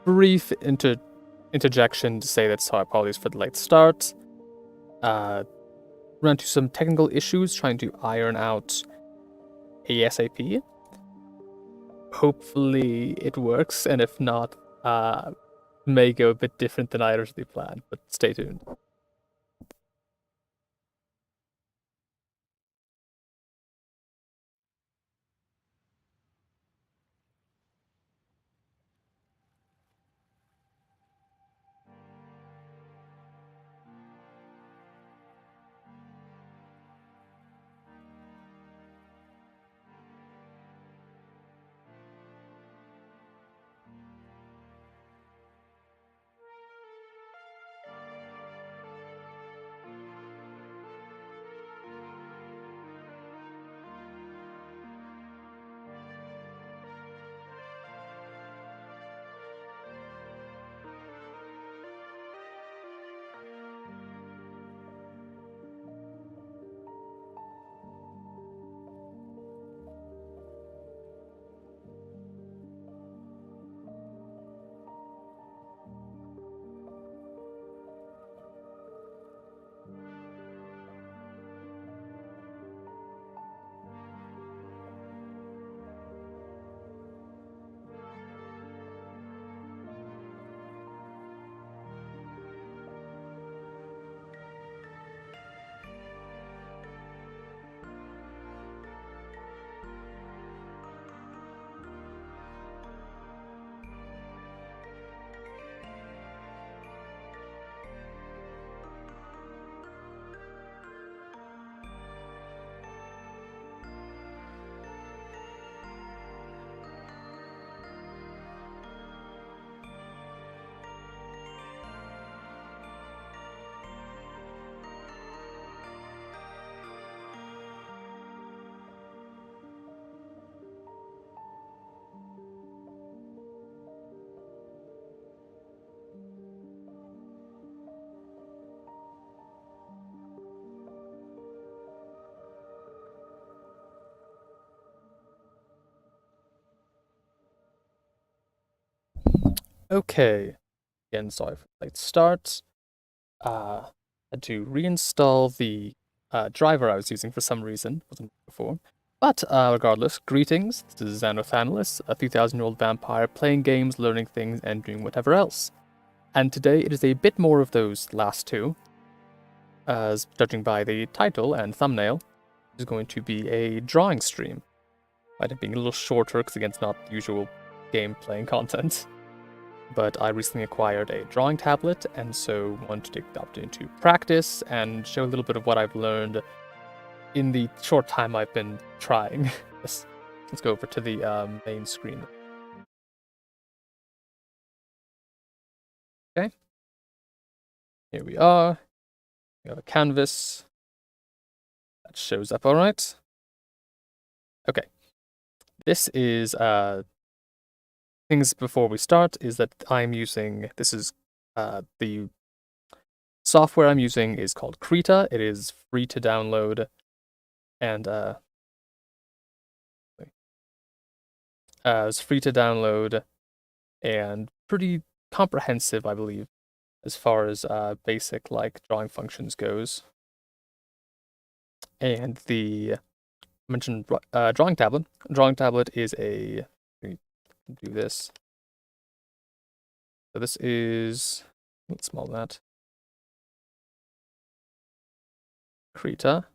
Brief interjection to say that, so apologies for the late start. Run into some technical issues trying to iron out ASAP. Hopefully it works, and if not, may go a bit different than I originally planned, but stay tuned. Okay, again, sorry for the late start. Had to reinstall the driver I was using for some reason, wasn't before. But regardless, greetings. This is Zanno Thanalis, a 3,000-year-old vampire playing games, learning things, and doing whatever else. And today it is a bit more of those last two, as judging by the title and thumbnail, it is going to be a drawing stream. Might have been a little shorter because again, it's not usual game playing content. But I recently acquired a drawing tablet, and so want to take the opportunity to practice and show a little bit of what I've learned in the short time I've been trying. Let's go over to the main screen. Okay. Here we are. We have a canvas. That shows up all right. Okay. This is things before we start is that I'm using, this is the software I'm using is called Krita. It is free to download, and it's free to download and pretty comprehensive, I believe, as far as basic like drawing functions goes. And the mentioned drawing tablet. Drawing tablet is a, let me do this. So this is a little smaller than that. Krita,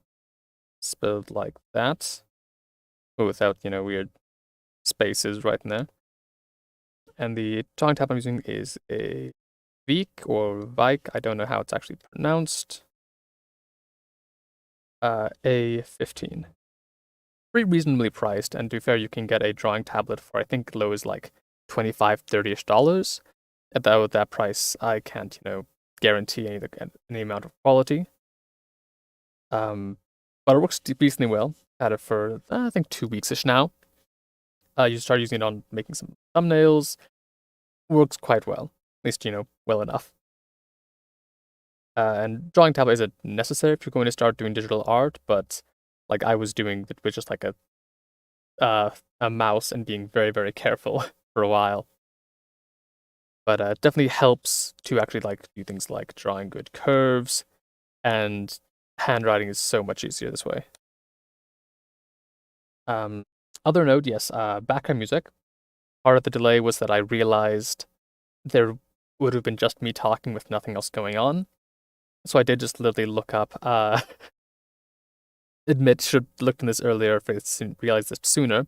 spelled like that, but without, you know, weird spaces right in there. And the drawing tab I'm using is a Vik or Vike, I don't know how it's actually pronounced. A15. Pretty reasonably priced, and to be fair, you can get a drawing tablet for I think low is like $25, $30-ish. At that price, I can't, you know, guarantee any amount of quality. But it works decently well. Had it for I think 2 weeks-ish now. You start using it on making some thumbnails. Works quite well, at least, you know, well enough. And drawing tablet isn't necessary if you're going to start doing digital art, but like I was doing it with just like a mouse and being very, very careful for a while. but it definitely helps to actually like do things like drawing good curves, and handwriting is so much easier this way. Um, Other note, yes, background music. Part of the delay was that I realized there would have been just me talking with nothing else going on. So I did just literally look up, admit should have looked in this earlier if I realized this sooner.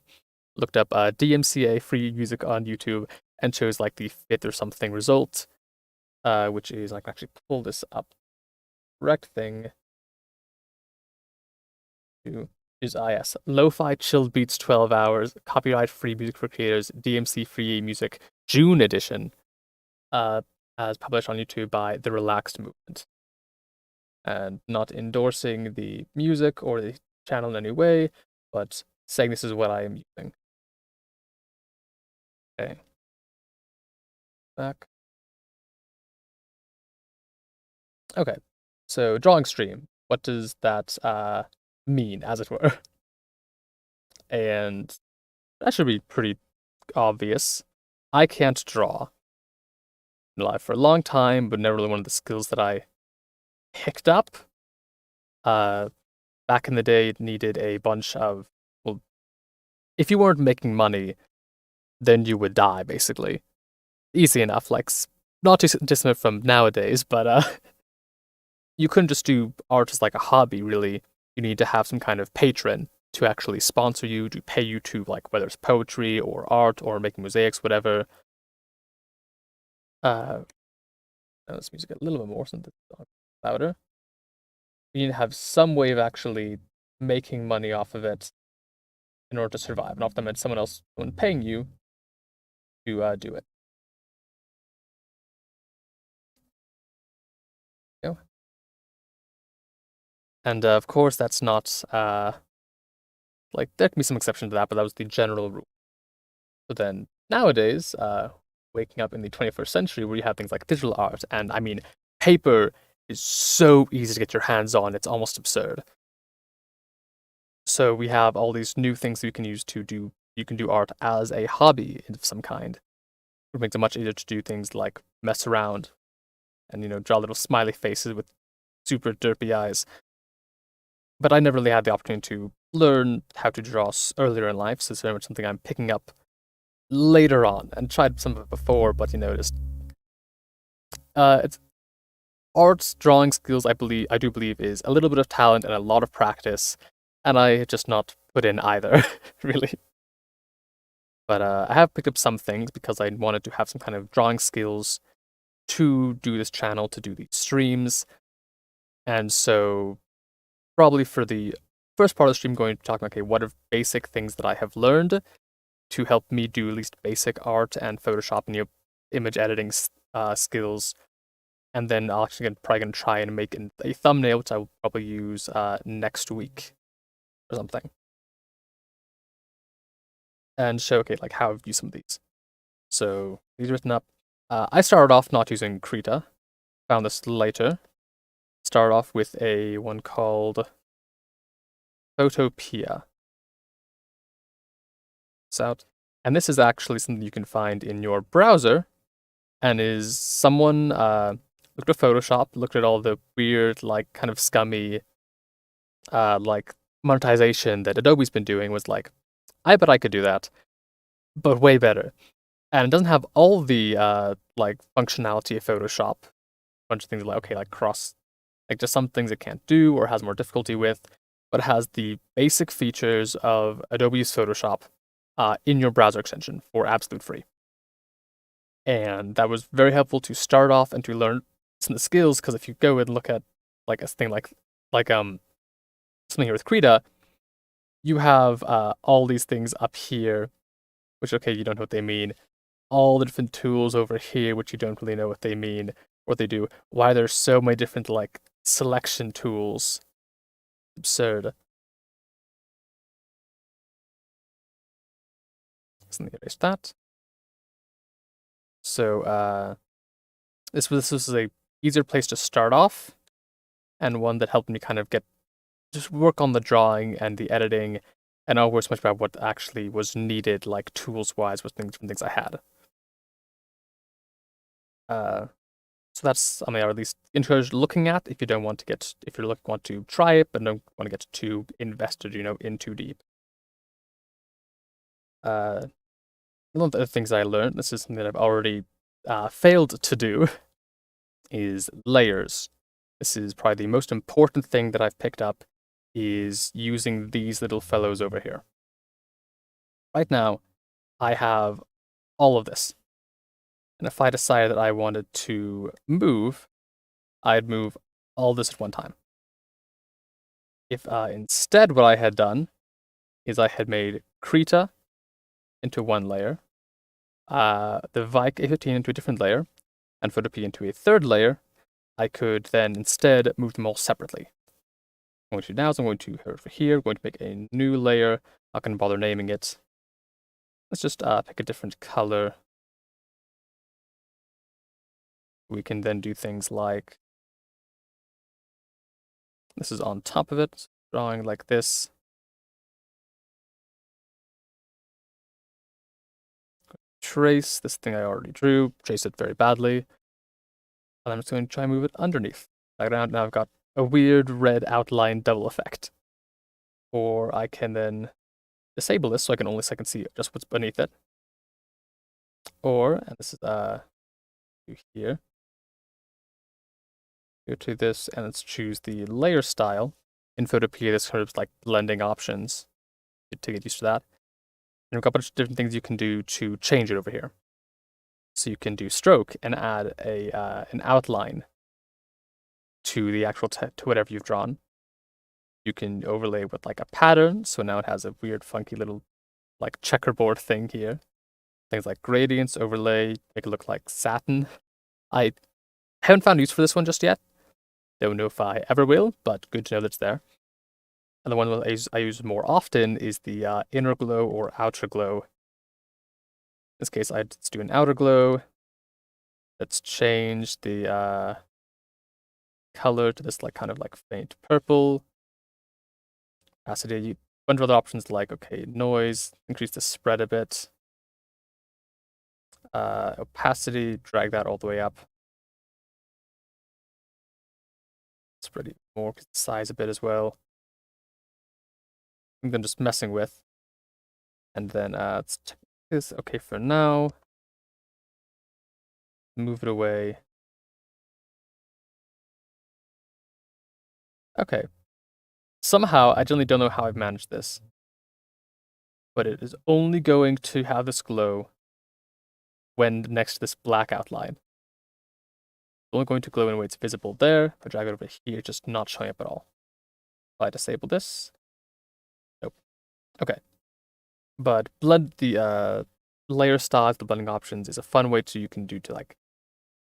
Looked up DMCA free music on YouTube and chose like the fifth or something result, which is I can actually pull this up. Correct thing to is IS Lo-fi chilled beats 12 hours, copyright free music for creators, DMC free music June edition, uh, as published on YouTube by the Relaxed Movement. And not endorsing the music or the channel in any way, but saying this is what I am using. Okay. Back. Okay. So drawing stream. What does that mean, as it were? And that should be pretty obvious. I can't draw. Been alive for a long time, but never really one of the skills that I picked up. Uh, Back in the day, it needed a bunch of, well, if you weren't making money, then you would die, basically. Easy enough, like, not too dissimilar from nowadays, but you couldn't just do art as like a hobby, really. You need to have some kind of patron to actually sponsor you, to pay you to, like, whether it's poetry or art or making mosaics, whatever. Now this music a little bit more, so it's louder. You need to have some way of actually making money off of it in order to survive. And often meant someone else paying you to do it. You know? And of course, that's not like there can be some exception to that, but that was the general rule. So then nowadays, waking up in the 21st century, where you have things like digital art, and I mean, paper is so easy to get your hands on; it's almost absurd. So we have all these new things that you can use to do. You can do art as a hobby of some kind. It makes it much easier to do things like mess around and draw little smiley faces with super derpy eyes. But I never really had the opportunity to learn how to draw earlier in life, so it's very much something I'm picking up later on and tried some of it before, but just it's arts drawing skills. I do believe is a little bit of talent and a lot of practice, and I had just not put in either really. But I have picked up some things because I wanted to have some kind of drawing skills to do this channel, to do these streams, and so probably for the first part of the stream, going to talk about, okay, what are basic things that I have learned to help me do at least basic art and Photoshop and image editing skills. And then I'll actually probably gonna try and make a thumbnail, which I will probably use next week or something, and show, okay, like how I've used some of these. So these are written up. I started off not using Krita. Found this later. Started off with a one called Photopia. It's out. And this is actually something you can find in your browser, and is someone looked at Photoshop, looked at all the weird, like, kind of scummy, like, monetization that Adobe's been doing, was like, I bet I could do that, but way better. And it doesn't have all the, like, functionality of Photoshop. A bunch of things like, okay, like like, just some things it can't do or has more difficulty with, but it has the basic features of Adobe's Photoshop in your browser extension for absolute free. And that was very helpful to start off and to learn some of the skills, because if you go and look at like a thing like something here with Krita, you have all these things up here, which, okay, you don't know what they mean. All the different tools over here, which you don't really know what they mean, what they do. Why there's so many different like selection tools. Absurd. So let me erase that. So this was a easier place to start off, and one that helped me kind of just work on the drawing and the editing, and not worry so much about what actually was needed, like tools wise, with different things I had. So that's something I would at least encourage looking at if you don't want to get, if you want to try it but don't want to get too invested, in too deep. One of the other things I learned, this is something that I've already failed to do, is layers. This is probably the most important thing that I've picked up, is using these little fellows over here. Right now, I have all of this. And if I decided that I wanted to move, I'd move all this at one time. If instead what I had done is I had made Krita into one layer, the Vike A15 into a different layer, and Photo P into a third layer, I could then instead move them all separately. What I'm going to do now is I'm going to head over here, I'm going to make a new layer. Not going to bother naming it. Let's just pick a different color. We can then do things like, this is on top of it, drawing like this. Trace this thing I already drew, trace it very badly. And I'm just going to try and move it underneath. Now I've got a weird red outline double effect. Or I can then disable this so I can see just what's beneath it. Or, and this is here. Go to this and let's choose the layer style. In Photo P, this kind of like blending options to get used to that. And we've got a bunch of different things you can do to change it over here. So you can do stroke and add an outline to the actual to whatever you've drawn. You can overlay with like a pattern, so now it has a weird, funky little like checkerboard thing here. Things like gradients, overlay, make it look like satin. I haven't found use for this one just yet. Don't know if I ever will, but good to know that it's there. And the one that I use more often is the inner glow or outer glow. In this case, let's do an outer glow. Let's change the color to this like kind of like faint purple. Opacity, a bunch of other options like, okay, noise, increase the spread a bit. Opacity, drag that all the way up. Spread it more, size a bit as well. I'm just messing with. And then let's check this. Okay, for now. Move it away. Okay. Somehow, I generally don't know how I've managed this. But it is only going to have this glow when next to this black outline. It's only going to glow in a way it's visible there. If I drag it over here, it's just not showing up at all. If I disable this. Nope. Okay. But the layer styles, the blending options is a fun way you can do to like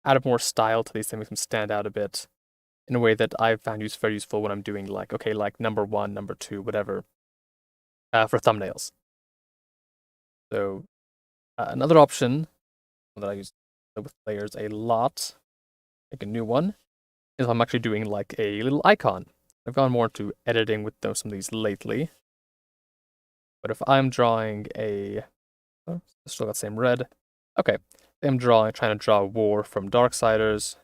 add more style to these things, make them stand out a bit in a way that I've found very useful when I'm doing like, okay, like number 1, number 2, whatever, for thumbnails. So another option that I use with layers a lot, make a new one, is I'm actually doing like a little icon. I've gone more into editing with some of these lately. But if I'm drawing still got the same red. Okay, I'm trying to draw War from Darksiders.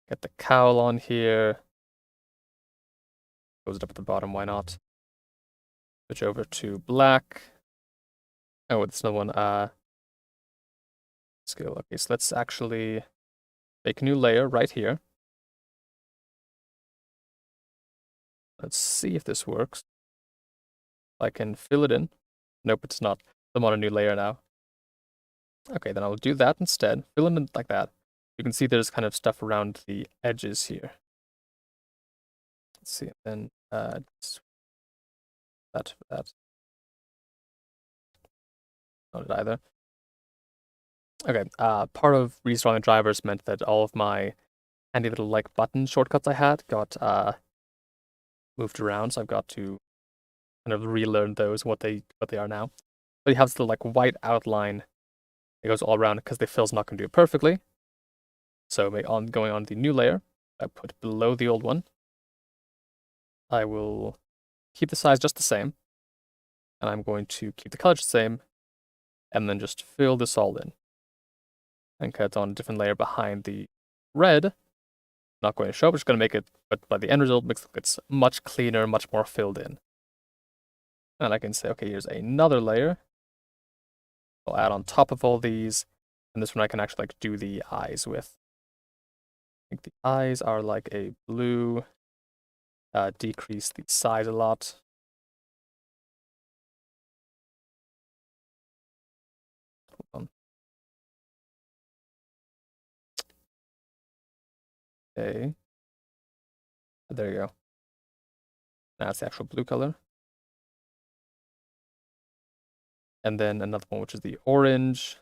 Get the cowl on here. Goes it up at the bottom, why not? Switch over to black. Oh, this another one. Scale. Okay, so let's actually make a new layer right here. Let's see if this works. I can fill it in. Nope, it's not. I'm on a new layer now. Okay, then I'll do that instead. Fill it in like that. You can see there's kind of stuff around the edges here. Let's see, then that. Not it either. Okay, part of reinstalling the drivers meant that all of my handy little like button shortcuts I had got moved around, so I've got to kind of relearn those, what they are now. But you have the like white outline that goes all around because the fill's not going to do it perfectly. So going on the new layer, I put below the old one. I will keep the size just the same, and I'm going to keep the color the same, and then just fill this all in. And cut on a different layer behind the red. Not going to show, but just going to make it, but by the end result, makes it's much cleaner, much more filled in. And I can say, okay, here's another layer. I'll add on top of all these, and this one I can actually like do the eyes with. I think the eyes are like a blue. Decrease the size a lot. Hold on. Okay. There you go. That's the actual blue color. And then another one, which is the orange.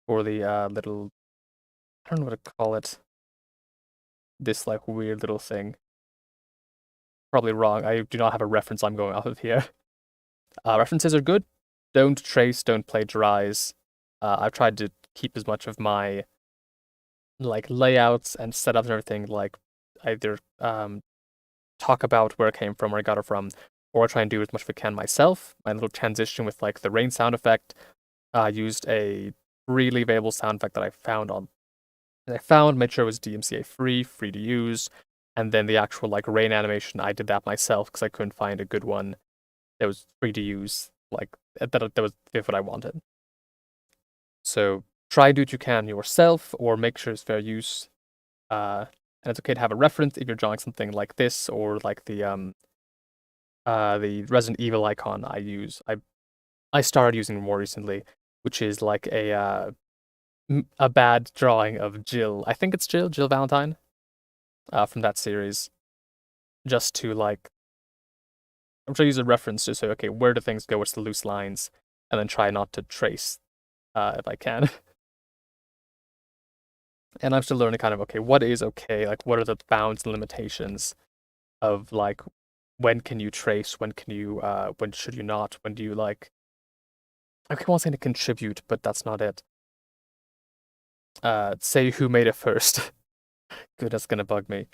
For the little, I don't know what to call it. This like weird little thing. Probably wrong. I do not have a reference I'm going off of here. References are good. Don't trace, don't plagiarize. I've tried to keep as much of my like layouts and setups and everything like either talk about where it came from, where I got it from, or try and do as much as I can myself. My little transition with like the rain sound effect. Used a freely available sound effect that I found made sure it was DMCA free to use, and then the actual like rain animation, I did that myself because I couldn't find a good one that was free to use, like that was what I wanted. So try do what you can yourself, or make sure it's fair use. And it's okay to have a reference if you're drawing something like this, or like the Resident Evil icon I use. I started using more recently, which is like a bad drawing of Jill. I think it's Jill Valentine, from that series. Just to like, I'm trying to use a reference to say, okay, where do things go? What's the loose lines? And then try not to trace, if I can. And I'm still learning kind of, okay, what is okay? Like, what are the bounds and limitations of like, when can you trace? When can you, when should you not? When do you like, I keep on saying to contribute, but that's not it. Say who made it first. Good, that's gonna bug me.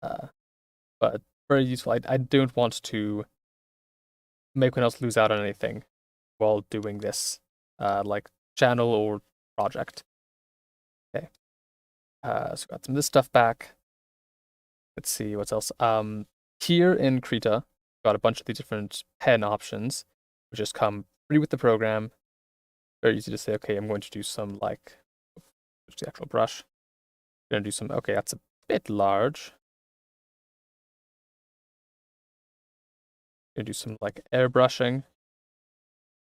But very useful. I don't want to make anyone else lose out on anything while doing this, like channel or project. Okay. So got some of this stuff back. Let's see what's else. Here in Krita, got a bunch of the different pen options, which just come free with the program. Very easy to say, okay, I'm going to do some like, what's the actual brush? I'm gonna do some, okay, that's a bit large. Gonna do some like airbrushing.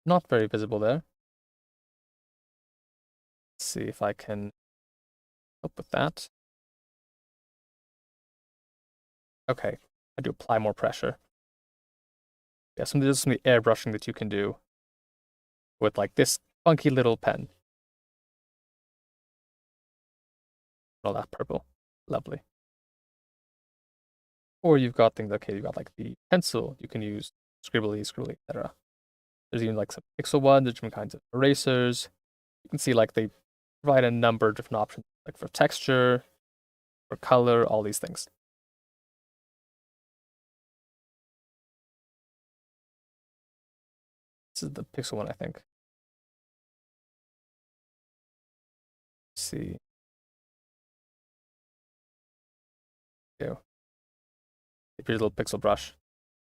Not very visible there. Let's see if I can help with that. Okay, I do apply more pressure. Yeah, some of the airbrushing that you can do with like this funky little pen. All that purple. Lovely. Or you've got things, okay, you've got like the pencil you can use, scribbly, etc. There's even like some pixel ones, different kinds of erasers. You can see like they provide a number of different options, like for texture, for color, all these things. This is the pixel one, I think. Let's see. Go. Here's a little pixel brush.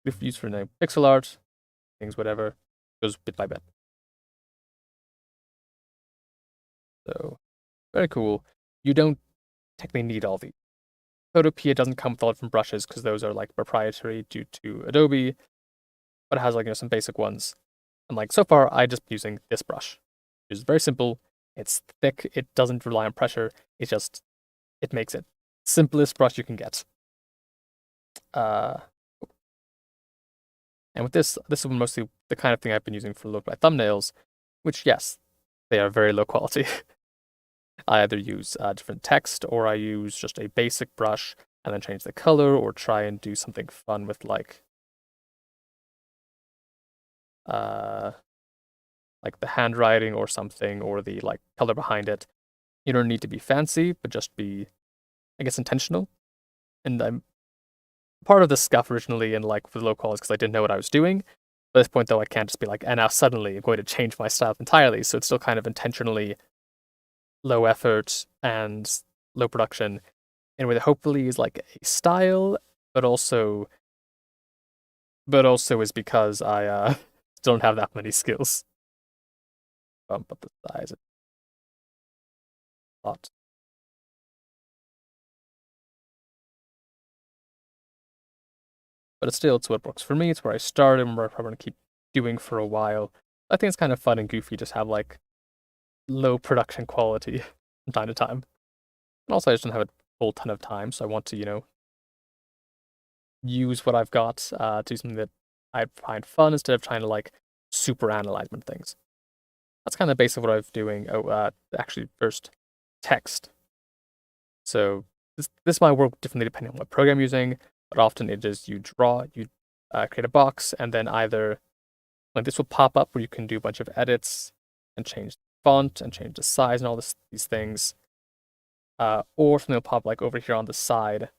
If used for pixel art, things, whatever, goes bit by bit. So, very cool. You don't technically need all the Photopea doesn't come with all different brushes because those are like proprietary due to Adobe, but it has like some basic ones. And like so far, I just been using this brush, which is very simple. It's thick. It doesn't rely on pressure. It makes it simplest brush you can get. And with this is mostly the kind of thing I've been using for look like thumbnails, which yes, they are very low quality. I either use different text or I use just a basic brush and then change the color or try and do something fun with like the handwriting or something or the like color behind it. You don't need to be fancy, but just be, I guess, intentional. And I'm part of the scuff originally and like for the low quality because I didn't know what I was doing. At this point, though, I can't just be like, and now suddenly I'm going to change my style entirely. So it's still kind of intentionally low effort and low production in a way that hopefully is like a style, but also is because I don't have that many skills. Bump up the size a lot. But it's what works for me. It's where I started and where I'm probably going to keep doing for a while. I think it's kind of fun and goofy just have like low production quality from time to time. And also I just don't have a whole ton of time, so I want to, use what I've got to do something that I find fun instead of trying to like super analyze things. That's kind of basically what I'm doing. Actually, first text. So this might work differently depending on what program you're using, but often it is you create a box, and then either like this will pop up where you can do a bunch of edits and change the font and change the size and all these things, or something will pop like over here on the side,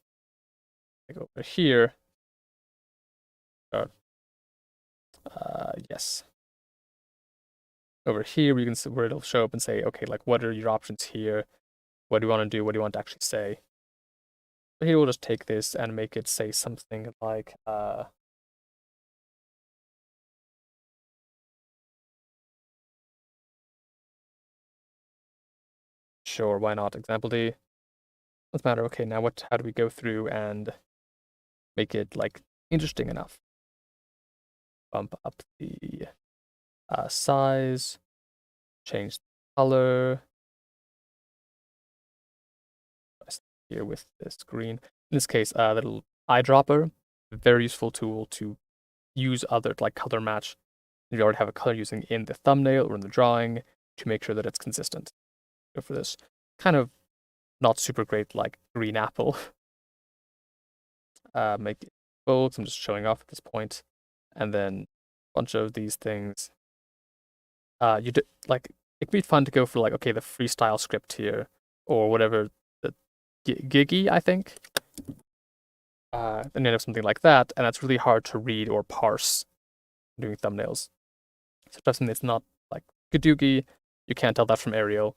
like over here. Yes. Over here, we can see where it'll show up and say, okay, like what are your options here? What do you want to do? What do you want to actually say? But here we'll just take this and make it say something like, sure, why not? Example D. Doesn't matter. Okay, now how do we go through and make it like interesting enough? Bump up the size, change the color. Here with this green. In this case, little eyedropper, very useful tool to use other like color match. If you already have a color using in the thumbnail or in the drawing to make sure that it's consistent. Go for this kind of not super great like green apple. Make it bold. I'm just showing off at this point, and then a bunch of these things. Like it could be fun to go for like okay the freestyle script here or whatever the Giggy I think. And you have something like that, and that's really hard to read or parse doing thumbnails. So if something that's not like Gadoogie, you can't tell that from Arial.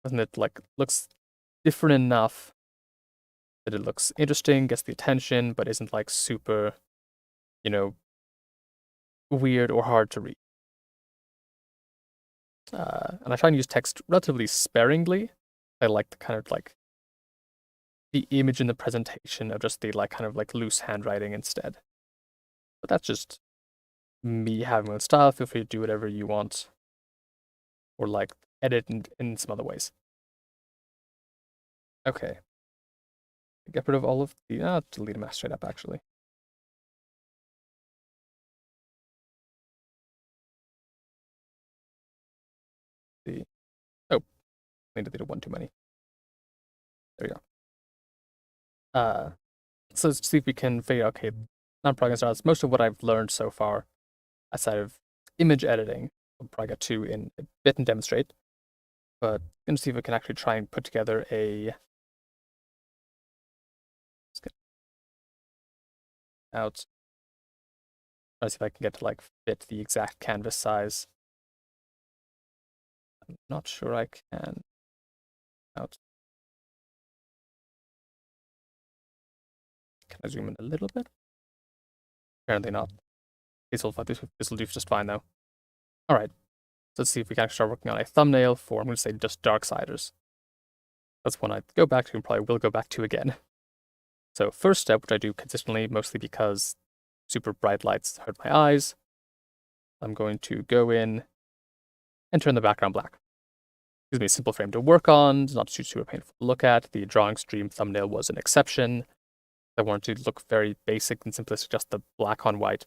Doesn't it like looks different enough that it looks interesting, gets the attention, but isn't like super, weird or hard to read. And I try and use text relatively sparingly. I like the kind of like the image in the presentation of just the like kind of like loose handwriting instead. But that's just me having my own style. Feel free to do whatever you want, or like edit in some other ways. Okay. Get rid of all of the delete them straight up actually. Oh, I deleted one too many. There we go. So let's see if we can figure out, okay, non-programming styles. Most of what I've learned so far, outside of image editing, I'll probably get to in a bit and demonstrate. But I'm going to see if we can actually try and put together a. Let's get out. Try to see if I can get to like fit the exact canvas size. I'm not sure I can. Out. Can I zoom in a little bit? Apparently not. This will do just fine though. All right. So let's see if we can actually start working on a thumbnail for, I'm going to say just Darksiders. That's one I go back to and probably will go back to again. So first step, which I do consistently, mostly because super bright lights hurt my eyes, I'm going to go in and turn the background black. Gives me a simple frame to work on. It's not too super painful to look at. The drawing stream thumbnail was an exception. I wanted to look very basic and simplistic, just the black on white.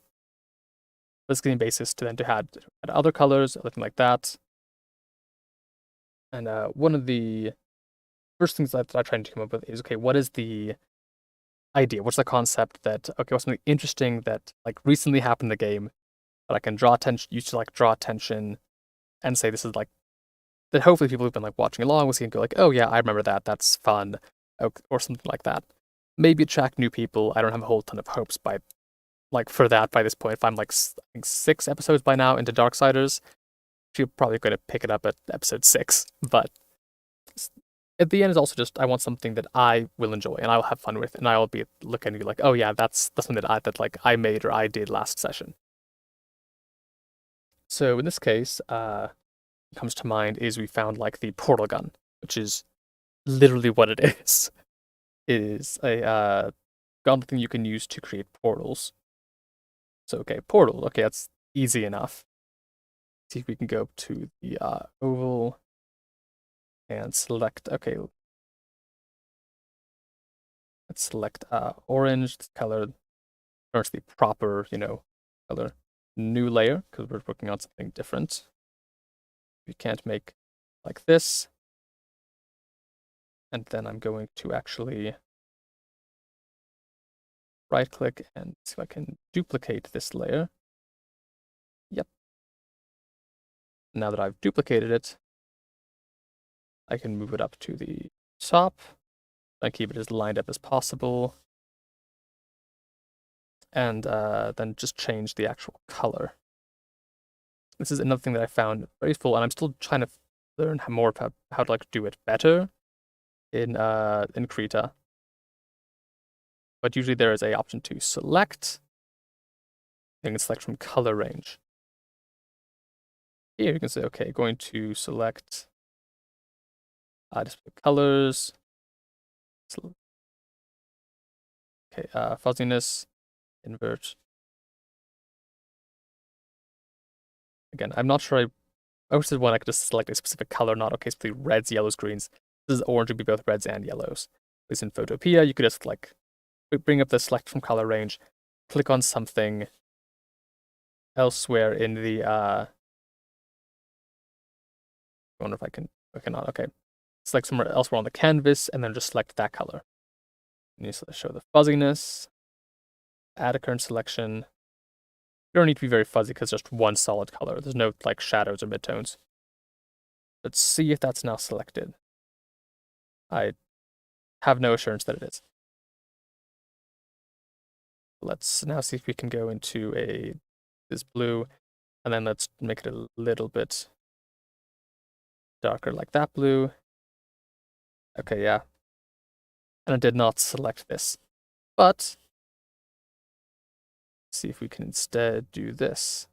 This giving basis to then to add other colors, anything like that. And one of the first things that I tried to come up with is, okay, what is the idea? What's the concept that, okay, what's something interesting that like recently happened in the game that I can draw attention, use to like draw attention and say this is like, that hopefully people who've been like watching along will see and go like, oh yeah, I remember that, that's fun, or something like that. Maybe attract new people. I don't have a whole ton of hopes by like for that by this point. If I'm like I think 6 episodes by now into Darksiders, you're probably going to pick it up at episode 6. But at the end, is also just I want something that I will enjoy and I will have fun with, and I'll be looking at you like, oh yeah, that's something that like I made or I did last session. So in this case, comes to mind is we found like the portal gun, which is literally what it is. It is a gun thing you can use to create portals. So okay, portal. Okay, that's easy enough. See if we can go up to the oval and select. Okay, let's select orange color. Turns the proper, color. New layer because we're working on something different. We can't make like this. And then I'm going to actually right click and see if I can duplicate this layer. Yep. Now that I've duplicated it, I can move it up to the top and keep it as lined up as possible. And then just change the actual color. This is another thing that I found very useful, and I'm still trying to learn more about how to like do it better in Krita. But usually there is a option to select. You can select from color range. Here you can say, okay, going to select display colors. Okay, fuzziness, invert. Again, I'm not sure. I wish this one I could just select a specific color, not okay, specifically reds, yellows, greens. This is orange would be both reds and yellows. At least in Photopea, you could just like bring up the select from color range, click on something elsewhere in the I wonder if I can cannot. Okay. Select somewhere elsewhere on the canvas and then just select that color. And you show the fuzziness, add a current selection. You don't need to be very fuzzy because just one solid color. There's no like shadows or midtones. Let's see if that's now selected. I have no assurance that it is. Let's now see if we can go into this blue, and then let's make it a little bit darker like that blue. Okay, yeah. And I did not select this. But see if we can instead do this.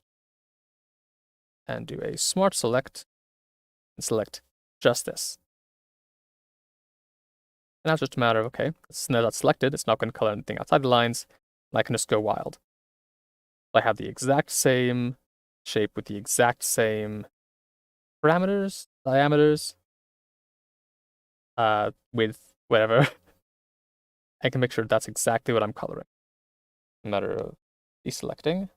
And do a smart select and select just this. And now it's just a matter of, okay, now that's selected, it's not going to color anything outside the lines, and I can just go wild. I have the exact same shape with the exact same parameters, diameters, width, whatever. I can make sure that's exactly what I'm coloring. A matter of deselecting,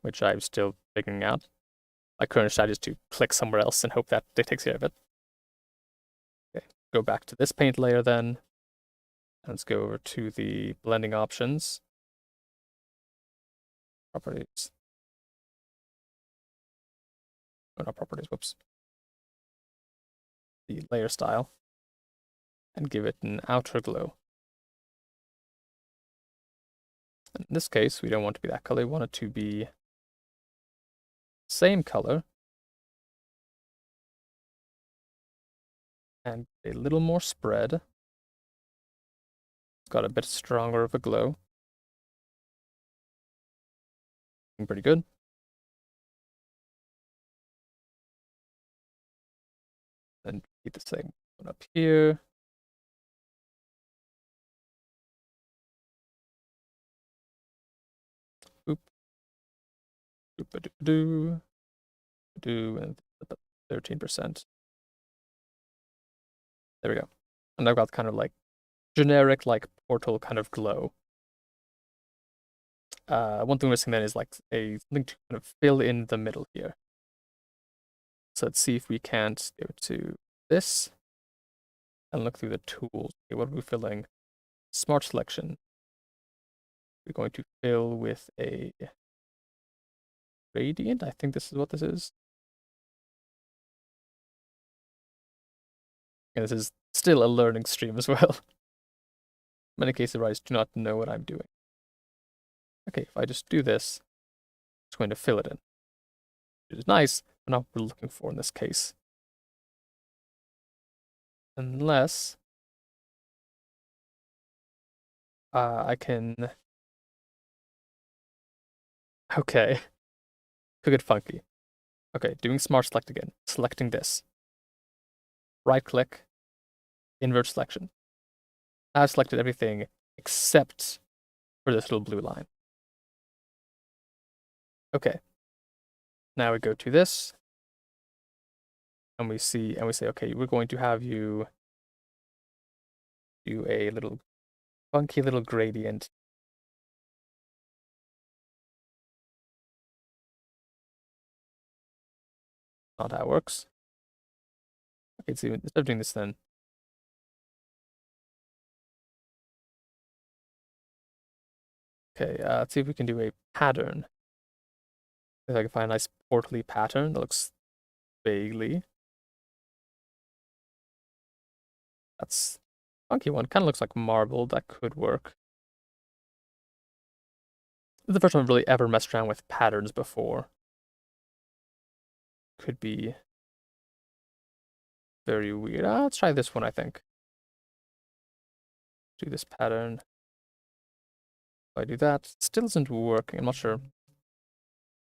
which I'm still figuring out. My current strategy is to click somewhere else and hope that it takes care of it. Okay, go back to this paint layer then. Let's go over to the blending options. Properties. Oh, not properties, whoops. The layer style. And give it an outer glow. In this case, we don't want it to be that color. We want it to be same color. And a little more spread. It's got a bit stronger of a glow. Pretty good. And keep the same one up here. Oop. Doop-a-doo-doo. Do and 13%. There we go. And I've got kind of like generic like portal kind of glow. One thing we're missing then is like something to kind of fill in the middle here. So let's see if we can't go to this and look through the tools. Okay, what are we filling? Smart selection. We're going to fill with a gradient. I think this is what this is. And this is still a learning stream as well. In many cases, I just do not know what I'm doing. Okay, if I just do this, it's going to fill it in. It is nice, but not what we're looking for in this case. Unless I can. Okay, could get funky. Okay, doing smart select again. Selecting this. Right click, invert selection. I've selected everything except for this little blue line. Okay. Now we go to this, and we say, okay, we're going to have you do a little funky little gradient. Not how it works. Okay, so instead of doing this then. Okay, let's see if we can do a pattern. If I can find a nice portally pattern that looks vaguely. That's a funky one. Kind of looks like marble. That could work. This is the first time I've really ever messed around with patterns before. Could be very weird. Let's try this one, I think. Do this pattern. If I do that, it still isn't working. I'm not sure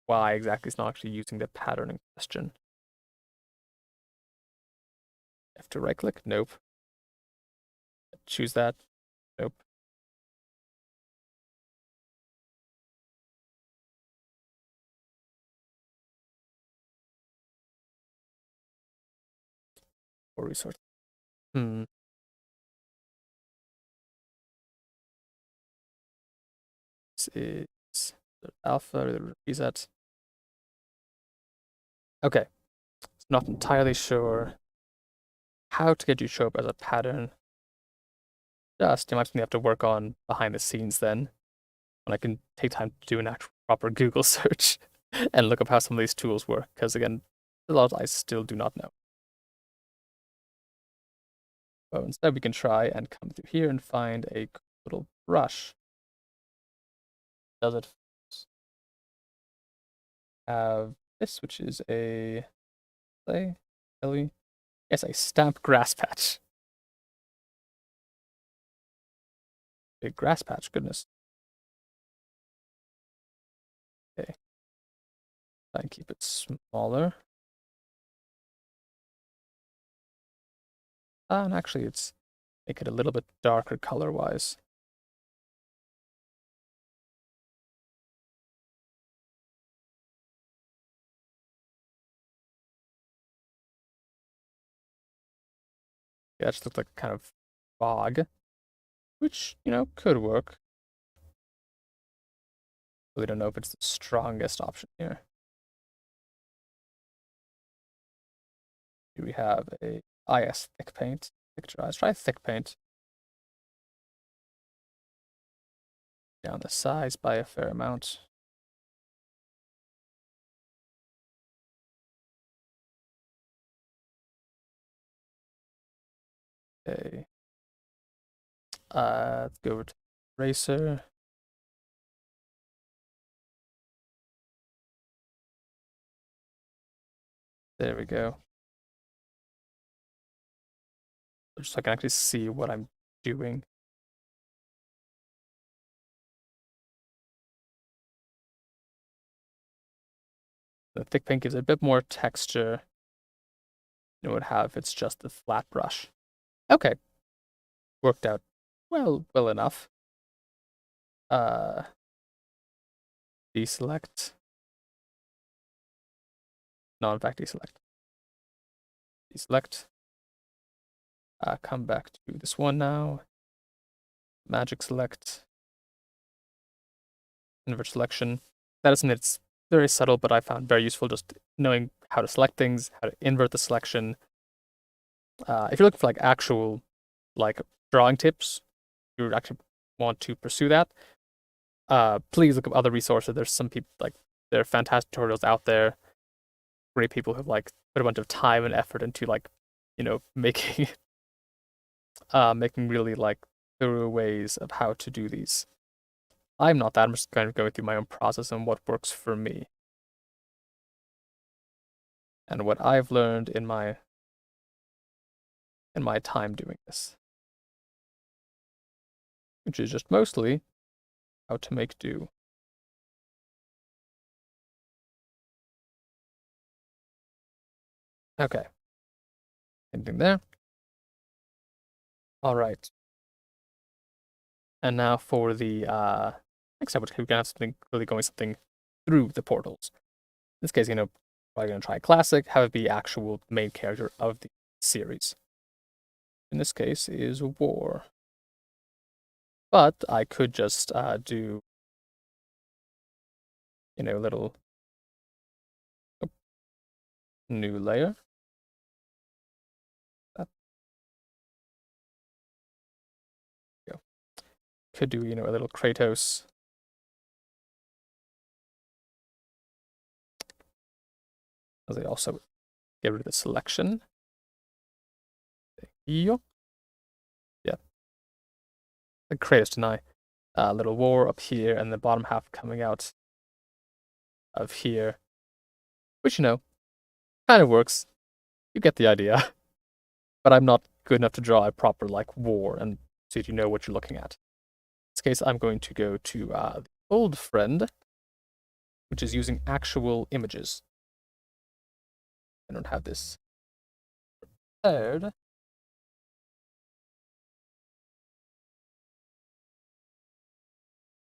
why exactly it's not actually using the pattern in question. Have to right click? Nope. Choose that? Nope. Or resource. Hmm. This is alpha reset. Okay. Not entirely sure how to get you to show up as a pattern. Just, you might have to work on behind the scenes then, when I can take time to do an actual proper Google search and look up how some of these tools work, because again, a lot I still do not know. So instead, we can try and come through here and find a little brush. Does it have this, which is a, say, Ellie? Yes, a stamp grass patch. A grass patch, goodness. Okay. Try and keep it smaller. And actually, it's make it a little bit darker color-wise. Yeah, it just looked like kind of fog, which, could work. Really don't know if it's the strongest option here. Here we have a, yes, thick paint. Let's try thick paint. Down the size by a fair amount. Okay. Let's go over to eraser. There we go. Just so I can actually see what I'm doing. The thick paint gives it a bit more texture than it would have if it's just the flat brush. Okay. Worked out well enough. Deselect. No, in fact, deselect. Deselect. Come back to this one now. Magic select. Invert selection. That is something that's very subtle, but I found very useful just knowing how to select things, how to invert the selection. If you're looking for like actual like drawing tips, you actually want to pursue that. Please look up other resources. There's some people like there are fantastic tutorials out there. Great people who've like put a bunch of time and effort into like, making making really like thorough ways of how to do these. I'm not that. I'm just kind of going through my own process and what works for me. And what I've learned in my time doing this. Which is just mostly how to make do. Okay. Anything there? All right. And now for the next step, we're gonna have something really going something through the portals. In this case, probably gonna try classic, have it be actual main character of the series. In this case is war. But I could just do a little new layer. That go. Could do a little Kratos. As I also get rid of the selection. Yeah. Like Kratos deny. Little war up here, and the bottom half coming out of here. Which, kind of works. You get the idea. But I'm not good enough to draw a proper, war, and so you know what you're looking at. In this case, I'm going to go to the old friend, which is using actual images. I don't have this prepared.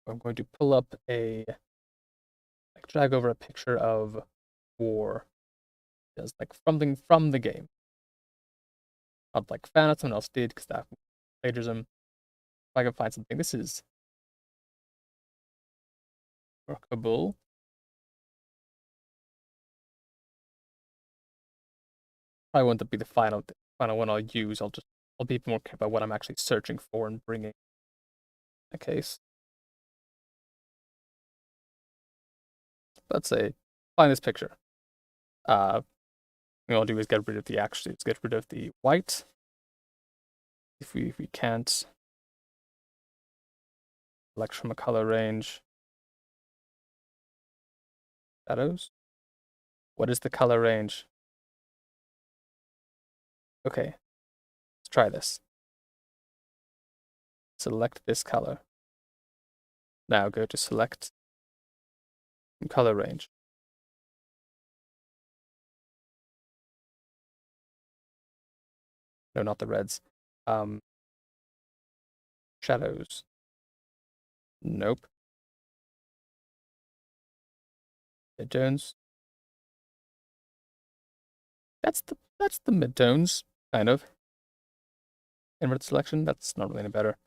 I'm going to pull up drag over a picture of war, just something from the game. Not fan that someone else did, because that plagiarism. If I can find something, this is workable. Probably won't be the final one I'll use. I'll be more careful about what I'm actually searching for and bringing. In a case. Let's say find this picture. What I'll do is get rid of the white. If we can't select from a color range. Shadows. What is the color range? Okay, let's try this. Select this color. Now go to select color range. No, not the reds. Shadows. Nope. Midtones. That's the midtones, kind of. Invert selection. That's not really any better.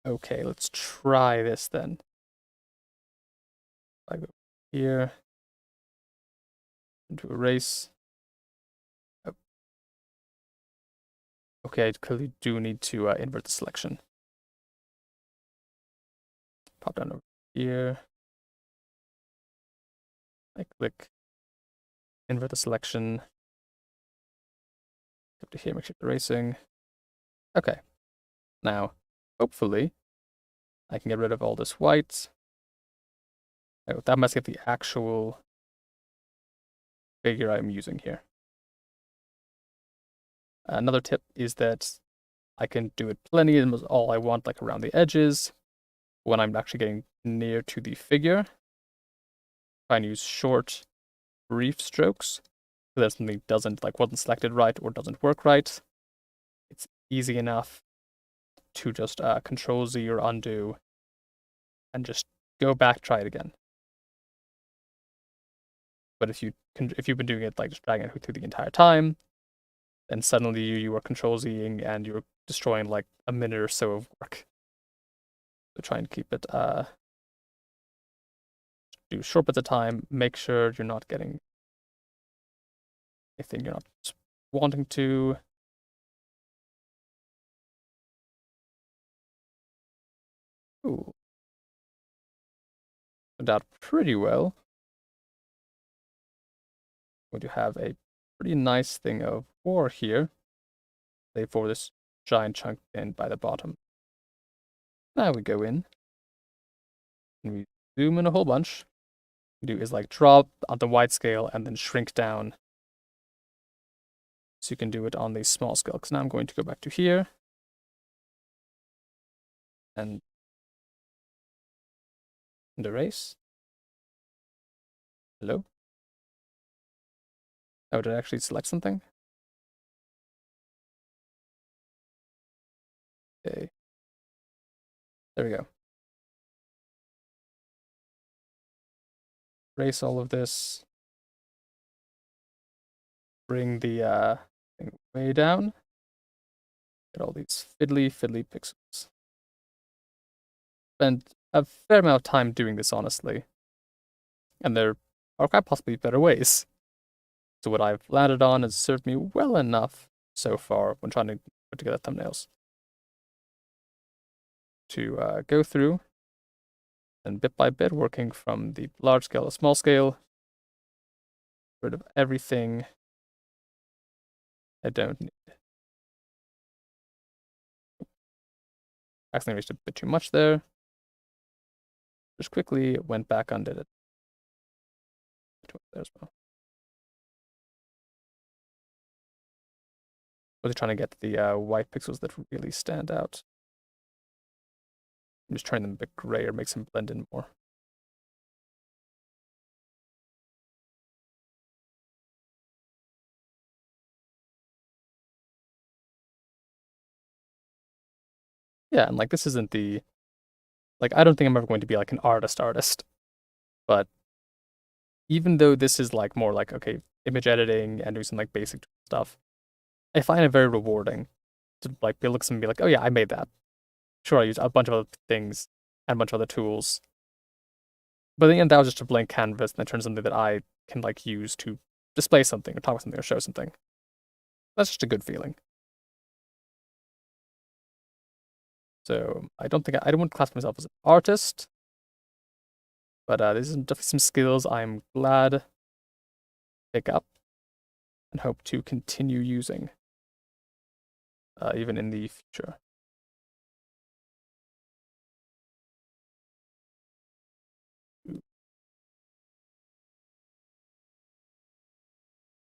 Okay, let's try this then. I go here into erase. Oh. Okay, I clearly do need to invert the selection. Pop down over here. I click, invert the selection. Up to here, make sure erasing. Okay. Now, hopefully, I can get rid of all this white. Oh, that must get the actual figure I'm using here. Another tip is that I can do it plenty and all I want, around the edges. When I'm actually getting near to the figure, try and use short, brief strokes. So that something wasn't selected right or doesn't work right. It's easy enough to just Control Z or undo and just go back, try it again. But if you've been doing it just dragging it through the entire time, then suddenly you are Control Zing and you're destroying a minute or so of work. So try and keep it do short bits of time. Make sure you're not getting anything you're not wanting to. Ooh. Turned out pretty well. Going to have a pretty nice thing of war here. Save for this giant chunk in by the bottom. Now we go in and we zoom in a whole bunch. What we do is like drop on the wide scale and then shrink down. So you can do it on the small scale. Because now I'm going to go back to here and erase. Hello? Oh, did I actually select something? Okay. There we go. Erase all of this. Bring the thing way down. Get all these fiddly pixels. Spent a fair amount of time doing this, honestly. And there are quite possibly better ways. So what I've landed on has served me well enough so far when trying to put together thumbnails. To go through and bit by bit, working from the large scale to small scale, rid of everything I don't need. Accidentally reached a bit too much there. Just quickly went back, undid it. There as well. Really trying to get the white pixels that really stand out. I'm just turning them a bit grayer, makes them blend in more. Yeah, and like this isn't the like I don't think I'm ever going to be like an artist, but even though this is like more like okay, image editing and doing some like basic stuff, I find it very rewarding to like be able to be like, oh yeah, I made that. Sure, I used a bunch of other things and a bunch of other tools, but in the end, that was just a blank canvas, and it turns something that I can like use to display something or talk about something or show something. That's just a good feeling. So I don't think I don't want to class myself as an artist, but these are definitely some skills I'm glad to pick up and hope to continue using even in the future.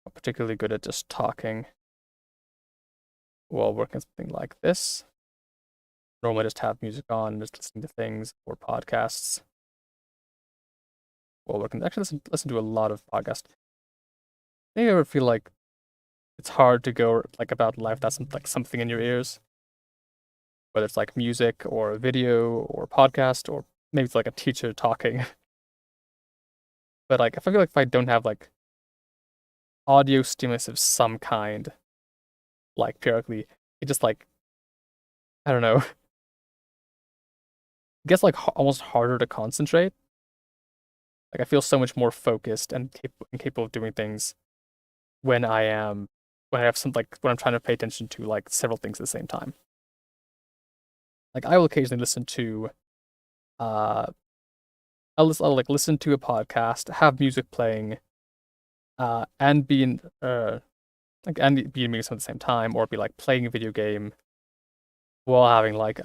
I'm particularly good at just talking while working on something like this. Normally, I just have music on, just listening to things or podcasts while working. Actually, listen to a lot of podcasts. Do you ever feel like it's hard to go like about life that's like something in your ears, whether it's like music or a video or podcast or maybe it's like a teacher talking. But like, if I feel like if I don't have like audio stimulus of some kind, like periodically, it just like I don't know, it gets like almost harder to concentrate. Like I feel so much more focused and capable of doing things when I have some like when I'm trying to pay attention to like several things at the same time. Like I will occasionally listen to uh I'll like listen to a podcast, have music playing, and be in like and be in meetings at the same time, or be like playing a video game while having like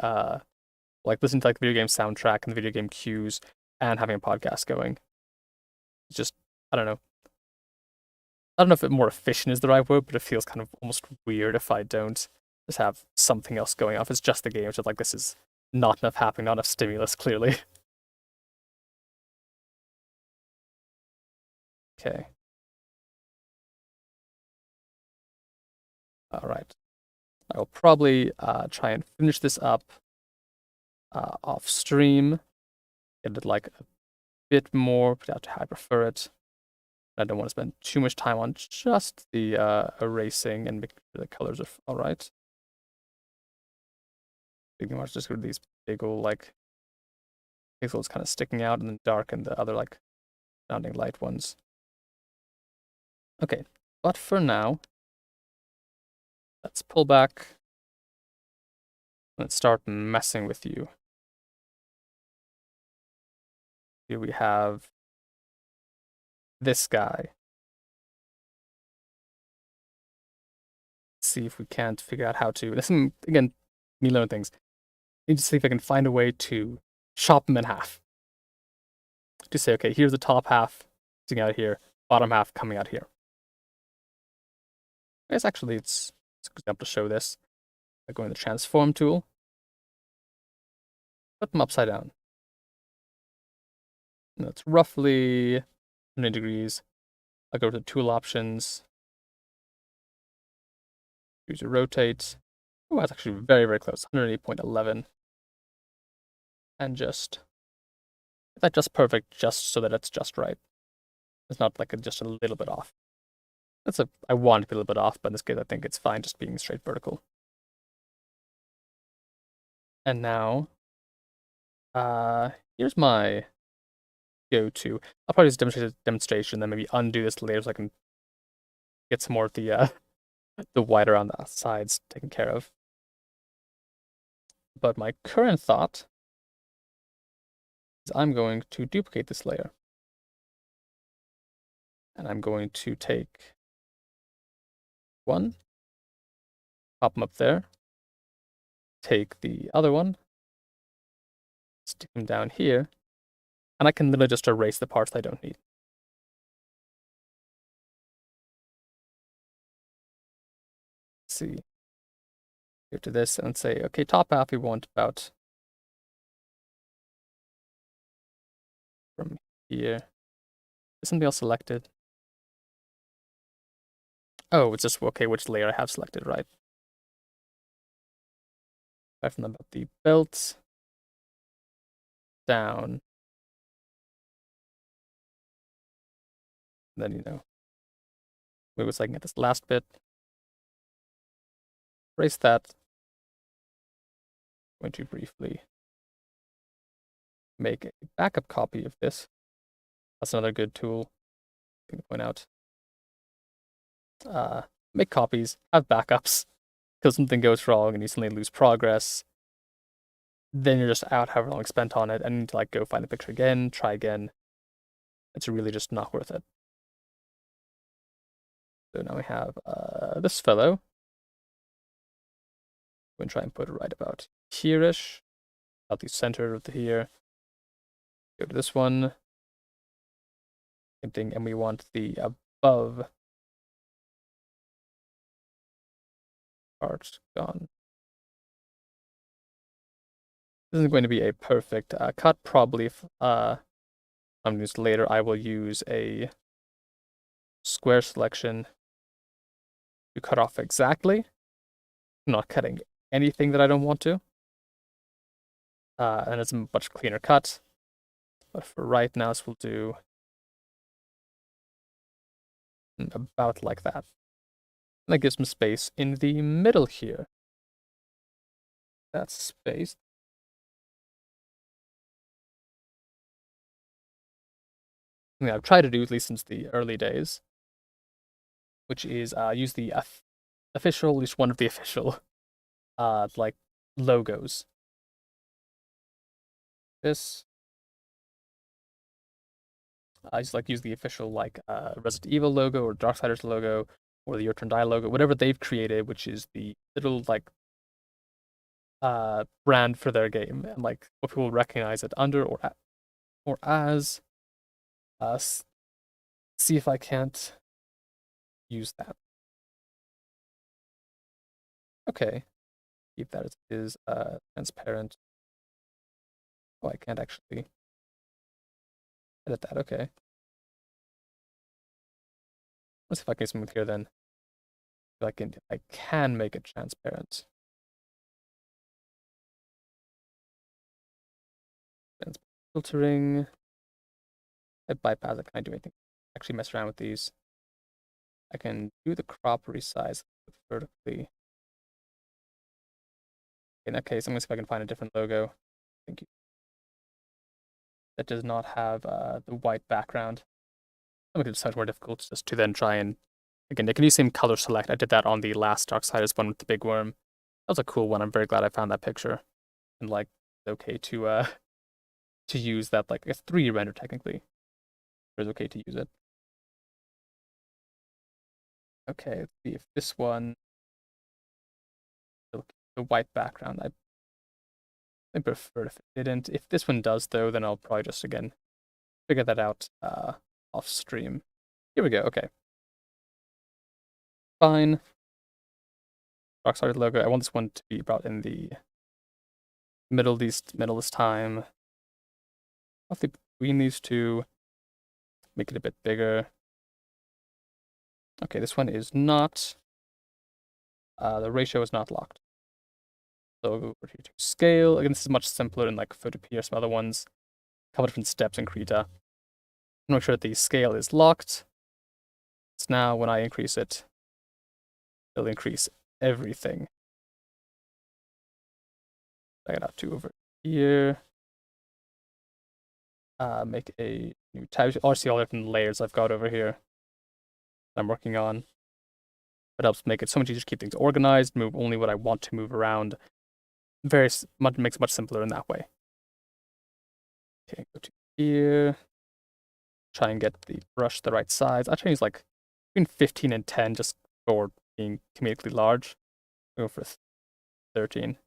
listening to like the video game soundtrack and the video game cues and having a podcast going. It's just I don't know. I don't know if it more efficient is the right word, but it feels kind of almost weird if I don't just have something else going on. If it's just the game, it's just like this is not enough happening, not enough stimulus, clearly. Okay. All right. I'll probably try and finish this up off stream. Get it like a bit more, but out to how I prefer it. I don't want to spend too much time on just the erasing and making sure the colors are all right. Pretty much just with these big old like pixels kind of sticking out and then dark and the other like sounding light ones. Okay, but for now, let's pull back. Let's start messing with you. Here we have this guy. See if we can't figure out how to. This is, again, me learn things. need to see if I can find a way to chop them in half. To say, okay, here's the top half sticking out here, bottom half coming out here. I guess actually it's a good example to show this. I go in the transform tool, put them upside down. And that's roughly 100 degrees. I'll go to the tool options, choose to rotate. Oh, that's actually very, very close, 108.11. And just, that's just perfect, just so that it's just right. It's not like just a little bit off. I want it to be a little bit off, but in this case I think it's fine just being straight vertical. And now, here's my go-to. I'll probably just demonstrate a demonstration, then maybe undo this later so I can get some more of the the white around the sides taken care of. But my current thought is I'm going to duplicate this layer. And I'm going to take one, pop them up there, take the other one, stick them down here, and I can literally just erase the parts I don't need. Let's see. Go to this and say, okay, top half we want about from here. Is something else selected? Oh, it's just, okay, which layer I have selected, right? Right from the belt down. Then, move so I can get this last bit. Erase that. I'm going to briefly make a backup copy of this. That's another good tool thing to point out. Make copies, have backups, because something goes wrong and you suddenly lose progress. Then you're just out however long spent on it and need to like go find the picture again, try again. It's really just not worth it. So now we have this fellow. I'm going to try and put it right about here-ish, about the center of the here. Go to this one. Same thing, and we want the above part gone. This isn't going to be a perfect cut, probably. If I'm going to use later, I will use a square selection to cut off exactly. I'm not cutting anything that I don't want to. And it's a much cleaner cut. But for right now, this will do about like that. And that gives some space in the middle here. That's space. Something I've tried to do, at least since the early days, which is use the official, at least one of the official, like logos. This. I just like use the official like Resident Evil logo or Darksiders logo or the Your Turn Die logo, whatever they've created, which is the little like brand for their game and like what people recognize it under or as. See if I can't use that. Okay, keep that as it is transparent. Oh, I can't actually edit that. Okay. Let's see if I can smooth here then. I can make it transparent. Filtering. I bypass it. Can I do anything? Actually mess around with these. I can do the crop resize vertically. In that case, I'm gonna see if I can find a different logo. Thank you. That does not have the white background. I'm gonna do so much more difficult just to then try and again, they can use the same color select. I did that on the last Darksiders one with the big worm. That was a cool one. I'm very glad I found that picture. And like it's okay to use that like a 3D render technically. It's okay to use it. Okay, let's see if this one the white background. I prefer if it didn't. If this one does, though, then I'll probably just, again, figure that out off stream. Here we go, okay. Fine. Rockstar's logo. I want this one to be about in the middle this time. Roughly between these two. Make it a bit bigger. Okay, this one is not. The ratio is not locked. So we'll go over here to scale. Again, this is much simpler than like Photopea or some other ones. A couple different steps in Krita. Make sure that the scale is locked. So now when I increase it, it'll increase everything. I got two over here. Make a new tab. Or see all the different layers I've got over here that I'm working on. It helps make it so much easier to keep things organized, move only what I want to move around. Makes it much simpler in that way. Okay, go to here. Try and get the brush the right size. I try to use like between 15 and 10 just for being comedically large. Go for 13.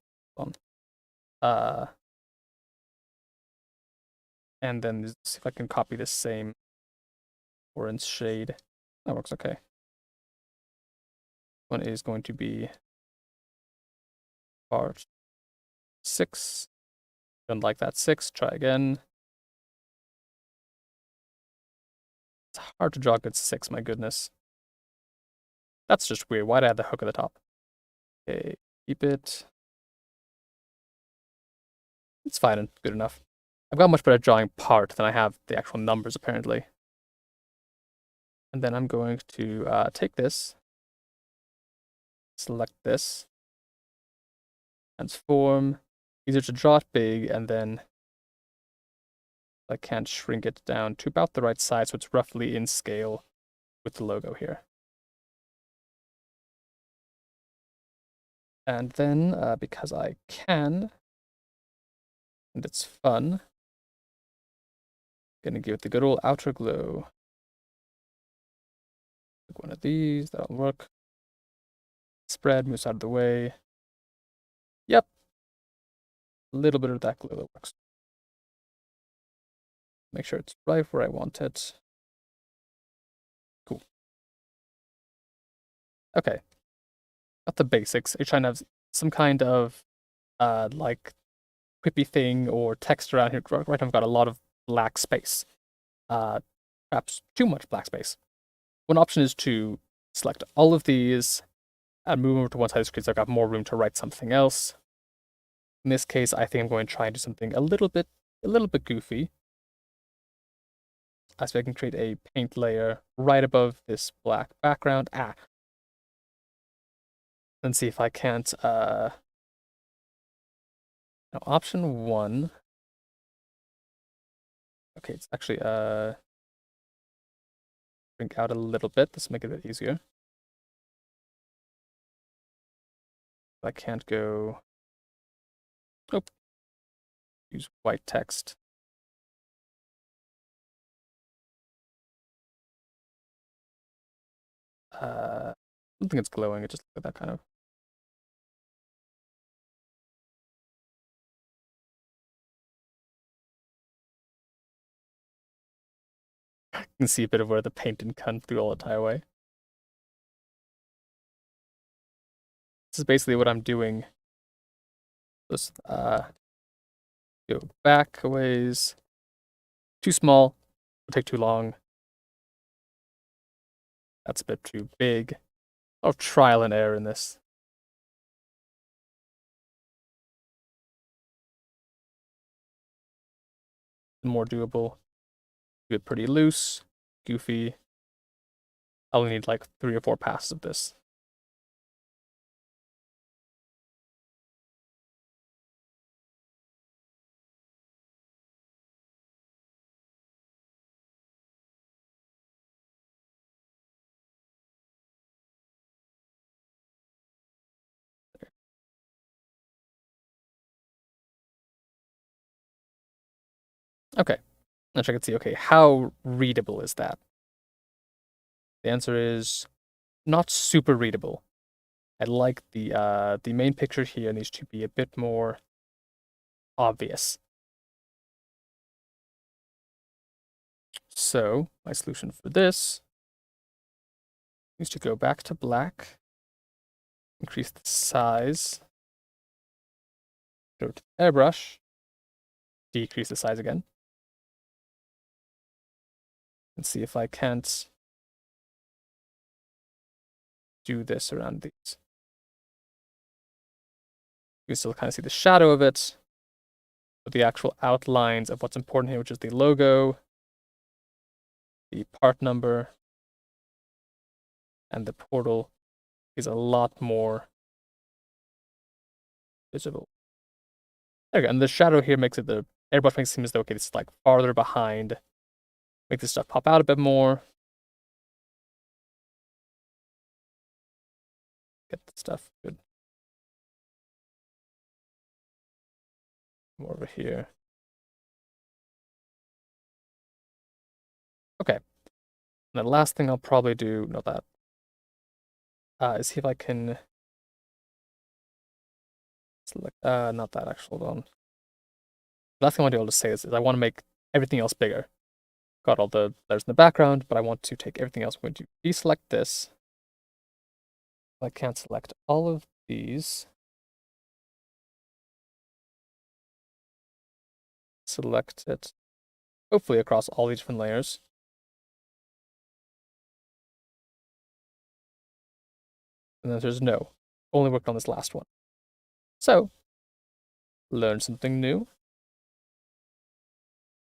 And then see if I can copy this same orange shade. That works okay. One is going to be part 6. Don't like that 6. Try again. It's hard to draw a good 6, my goodness. That's just weird. Why'd I have the hook at the top? Okay, keep it. It's fine and good enough. I've got much better drawing part than I have the actual numbers, apparently. And then I'm going to take this, select this, transform, easier to draw it big, and then I can't shrink it down to about the right size so it's roughly in scale with the logo here. And then, because I can, and it's fun, gonna give it the good old outer glow. Like one of these, that'll work. Spread, moves out of the way. Yep. A little bit of that glow that works. Make sure it's right where I want it. Cool. Okay. Got the basics. You're trying to have some kind of like quippy thing or text around here. Right now I've got a lot of black space. Perhaps too much black space. One option is to select all of these and move over to one side of the screen so I've got more room to write something else. In this case, I think I'm going to try and do something a little bit goofy. So I can create a paint layer right above this black background. And see if I can't, now option 1. Okay, it's actually, shrink out a little bit. Let's make it a bit easier. I can't go, use white text. I don't think it's glowing, it just look at that kind of. You can see a bit of where the paint didn't come through all the entire way. This is basically what I'm doing. Just go back a ways. Too small, will take too long. That's a bit too big. I'll trial and error in this. More doable. Do it pretty loose, goofy. I'll only need like 3 or 4 passes of this. Okay, now I can see, okay, how readable is that? The answer is not super readable. I like the main picture here needs to be a bit more obvious. So my solution for this is to go back to black, increase the size, go to the airbrush, decrease the size again, and see if I can't do this around these. You can still kind of see the shadow of it, but the actual outlines of what's important here, which is the logo, the part number, and the portal, is a lot more visible. There we go. And the shadow here makes it, the airbrush makes it seem as though, okay, this is like farther behind. Make this stuff pop out a bit more. Get the stuff good. More over here. Okay. And the last thing I'll probably do, not that, is see if I can select, not that actual one. The last thing I want to be able to say is I want to make everything else bigger. Got all the letters in the background, but I want to take everything else. I'm going to deselect this. I can't select all of these. Select it, hopefully across all these different layers. And then there's no. Only worked on this last one. So, learn something new.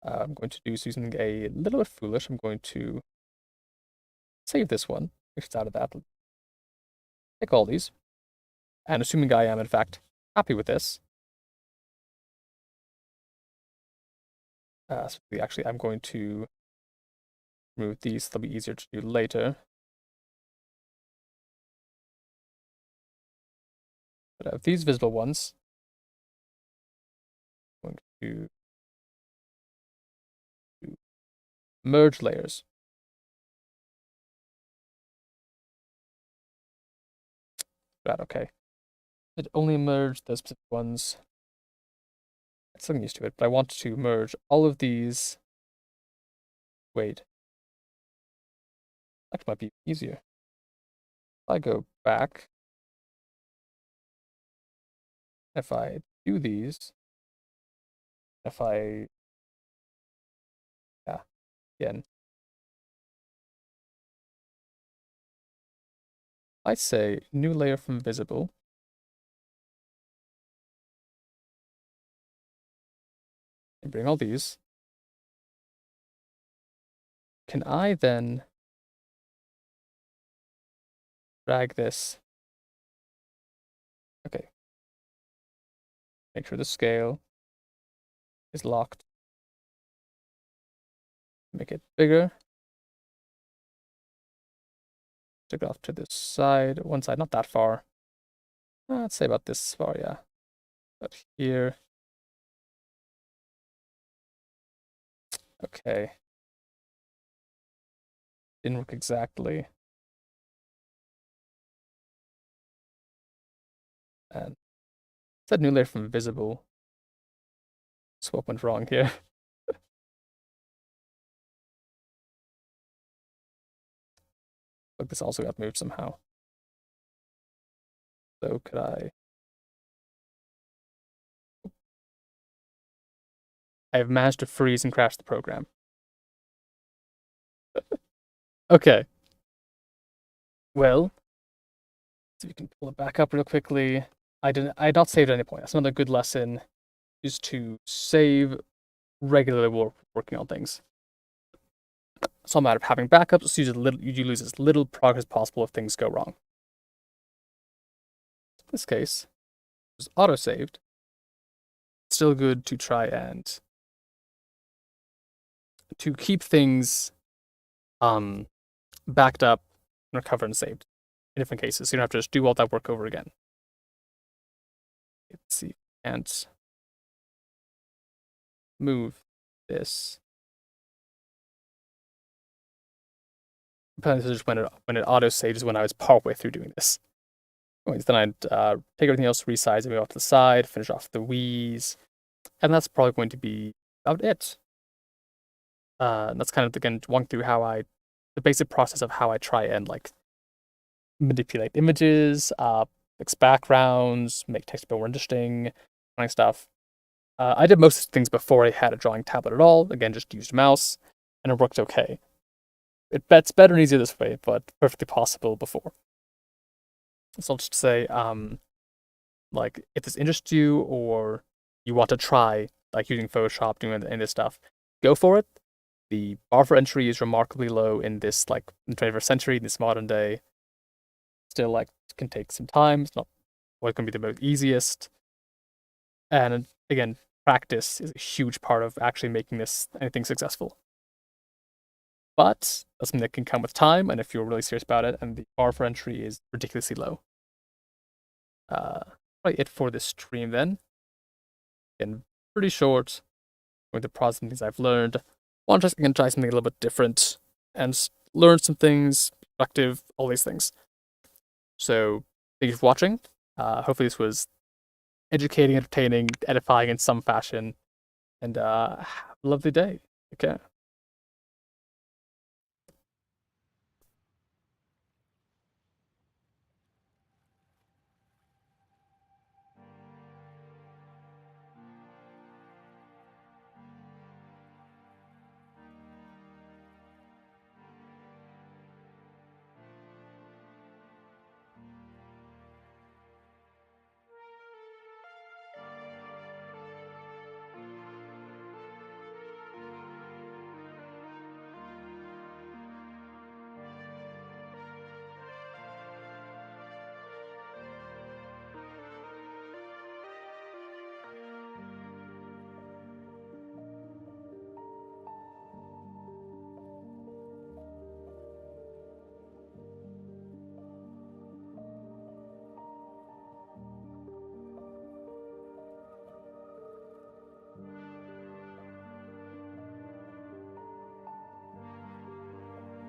I'm going to do something a little bit foolish. I'm going to save this one, if it's out of that. Take all these. And assuming I am, in fact, happy with this, so actually, I'm going to remove these. They'll be easier to do later. But I have these visible ones. I'm going to merge layers. Right, okay. It only merged those specific ones. I'm still used to it, but I want to merge all of these. Wait. That might be easier. If I go back, if I do these, if I, yeah, again, I say new layer from visible. And bring all these. Can I then drag this? Okay. Make sure the scale is locked. Make it bigger. Stick it off to this side, one side, not that far. Let's say about this far, yeah. But here. Okay. Didn't work exactly. And set new layer from visible. So what went wrong here? Look, this also got moved somehow. So could I have managed to freeze and crash the program. Okay. Well, so we can pull it back up real quickly. I had not saved at any point. That's another good lesson, is to save regularly working on things. It's all a matter of having backups, so you lose as little progress as possible if things go wrong. In this case, it was auto-saved. Still good to try and to keep things backed up, recovered, and saved in different cases. So you don't have to just do all that work over again. Let's see, and move this. This is just when it auto saves when I was partway through doing this. Anyways, then I'd take everything else, resize it, move off to the side, finish off the Wii's, And that's probably going to be about it. And that's kind of, again, walking through the basic process of how I try and like manipulate images, fix backgrounds, make text more interesting, kind of stuff. I did most of the things before I had a drawing tablet at all. Again, just used a mouse, and it worked okay. It's better and easier this way, but perfectly possible before. So I'll just say, like, if this interests you or you want to try, like, using Photoshop, doing any of this stuff, go for it. The bar for entry is remarkably low in this, like, in the 21st century, in this modern day. Still, like, can take some time. It's not always going to be the most easiest. And again, practice is a huge part of actually making this anything successful. But that's something that can come with time, and if you're really serious about it, and the bar for entry is ridiculously low. Probably it for this stream then. Again, pretty short, with the process and things I've learned. Want to try something a little bit different and learn some things, productive, all these things. So thank you for watching. Hopefully this was educating, entertaining, edifying in some fashion, and have a lovely day. Okay.